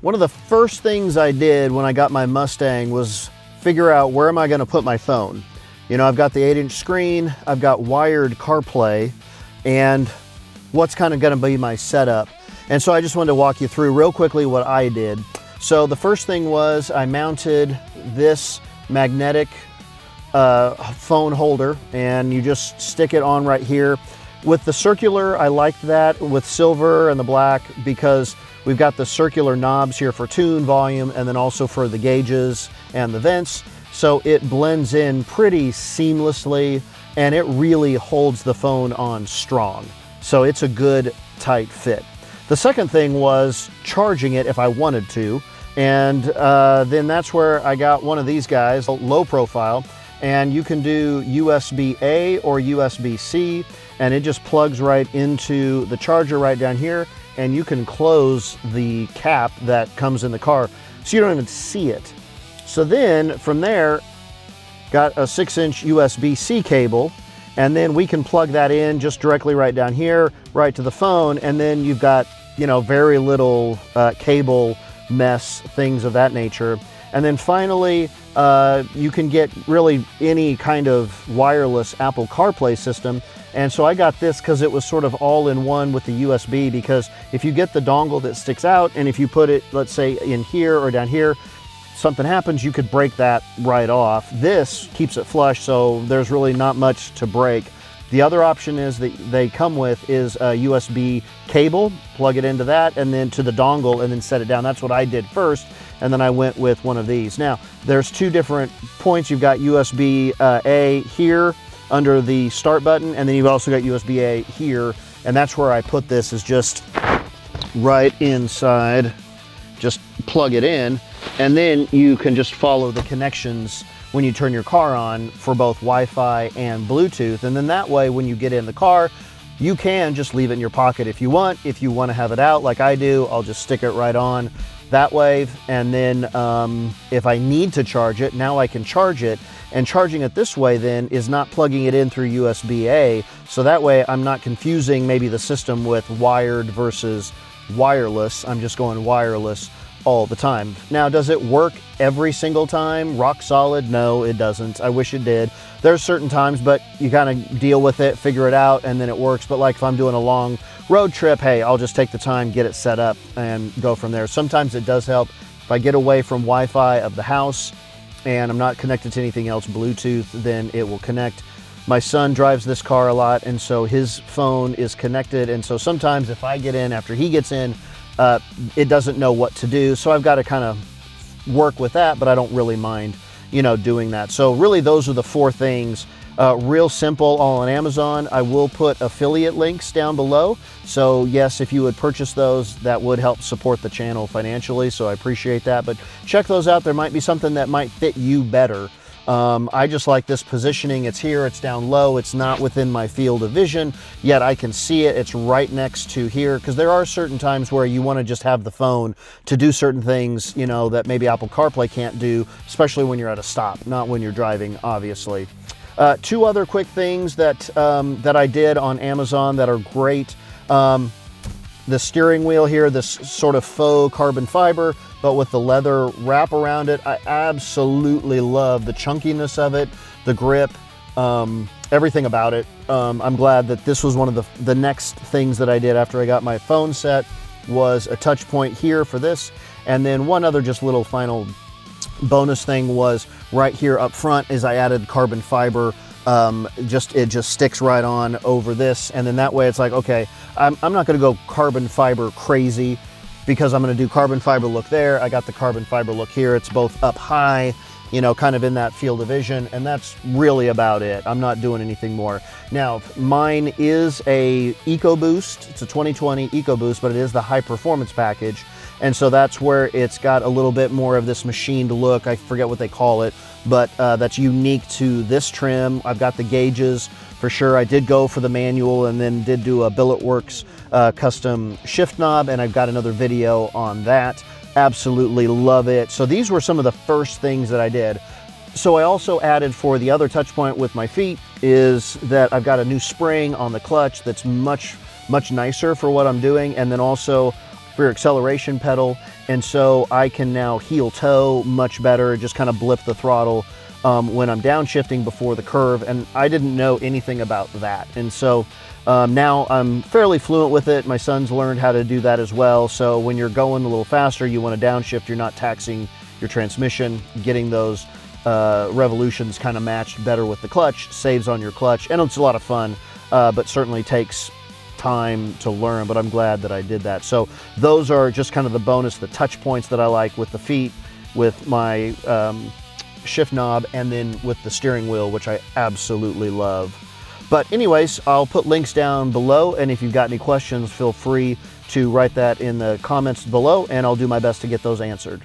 One of the first things I did when I got my Mustang was figure out where am I going to put my phone. You know, I've got the 8-inch screen, I've got wired CarPlay, and what's kind of going to be my setup. And so I just wanted to walk you through real quickly what I did. So the first thing was I mounted this magnetic phone holder, and you just stick it on right here. With the circular, I liked that with silver and the black because we've got the circular knobs here for tune, volume, and then also for the gauges and the vents. So it blends in pretty seamlessly, and it really holds the phone on strong. So it's a good tight fit. The second thing was charging it if I wanted to. And then that's where I got one of these guys, low profile, and you can do USB-A or USB-C, and it just plugs right into the charger right down here, and you can close the cap that comes in the car so you don't even see it. So then from there, got a 6-inch USB-C cable, and then we can plug that in just directly right down here, right to the phone, and then you've got, you know, very little cable mess, things of that nature. And then finally, you can get really any kind of wireless Apple CarPlay system. And so I got this because it was sort of all in one with the USB, because if you get the dongle that sticks out and if you put it, let's say, in here or down here, something happens, you could break that right off. This keeps it flush, so there's really not much to break. The other option is that they come with is a USB cable, plug it into that, and then to the dongle, and then set it down. That's what I did first, and then I went with one of these. Now, there's two different points. You've got USB-A here under the start button, and then you've also got USB-A here, and that's where I put this, is just right inside. Just plug it in, and then you can just follow the connections when you turn your car on for both Wi-Fi and Bluetooth. And then that way, when you get in the car, you can just leave it in your pocket if you want. If you want to have it out like I do, I'll just stick it right on that way. And then if I need to charge it, now I can charge it. And charging it this way then is not plugging it in through USB-A. So that way I'm not confusing maybe the system with wired versus wireless. I'm just going wireless all the time. Now, does it work every single time? Rock solid? No, it doesn't. I wish it did. There's certain times, but you kind of deal with it, figure it out, and then it works. But like if I'm doing a long road trip, hey, I'll just take the time, get it set up, and go from there. Sometimes it does help if I get away from Wi-Fi of the house and I'm not connected to anything else Bluetooth, then it will connect. My son drives this car a lot, and so his phone is connected, and so sometimes if I get in after he gets in, it doesn't know what to do, so I've got to kind of work with that, but I don't really mind, you know, doing that. So really those are the four things. Real simple, all on Amazon. I will put affiliate links down below, so yes, if you would purchase those, that would help support the channel financially, so I appreciate that. But check those out. There might be something that might fit you better. I just like this positioning. It's here, it's down low, it's not within my field of vision, yet I can see it. It's right next to here, because there are certain times where you want to just have the phone to do certain things, you know, that maybe Apple CarPlay can't do, especially when you're at a stop, not when you're driving, obviously. Two other quick things that, that I did on Amazon that are great. The steering wheel here, this sort of faux carbon fiber, but with the leather wrap around it. I absolutely love the chunkiness of it, the grip, everything about it. I'm glad that this was one of the next things that I did after I got my phone set, was a touch point here for this. And then one other just little final bonus thing was right here up front is I added carbon fiber. It just sticks right on over this, and then that way it's like, okay, I'm not going to go carbon fiber crazy, because I'm going to do carbon fiber look there. I got the carbon fiber look here. It's both up high, you know, kind of in that field of vision, and that's really about it. I'm not doing anything more. Now, mine is a EcoBoost. It's a 2020 EcoBoost, but it is the high performance package. And so that's where it's got a little bit more of this machined look. I forget what they call it, but that's unique to this trim. I've got the gauges for sure. I did go for the manual and then did do a Billet Works custom shift knob, and I've got another video on that. Absolutely love it. So these were some of the first things that I did. So I also added, for the other touch point with my feet, is that I've got a new spring on the clutch that's much nicer for what I'm doing. And then also for your acceleration pedal. And so I can now heel toe much better, just kind of blip the throttle when I'm downshifting before the curve. And I didn't know anything about that. And so now I'm fairly fluent with it. My son's learned how to do that as well. So when you're going a little faster, you want to downshift, you're not taxing your transmission. Getting those revolutions kind of matched better with the clutch saves on your clutch, and it's a lot of fun, but certainly takes time to learn, but I'm glad that I did that. So those are just kind of the bonus, the touch points that I like with the feet, with my shift knob, and then with the steering wheel, which I absolutely love. But anyways, I'll put links down below, and if you've got any questions, feel free to write that in the comments below, and I'll do my best to get those answered.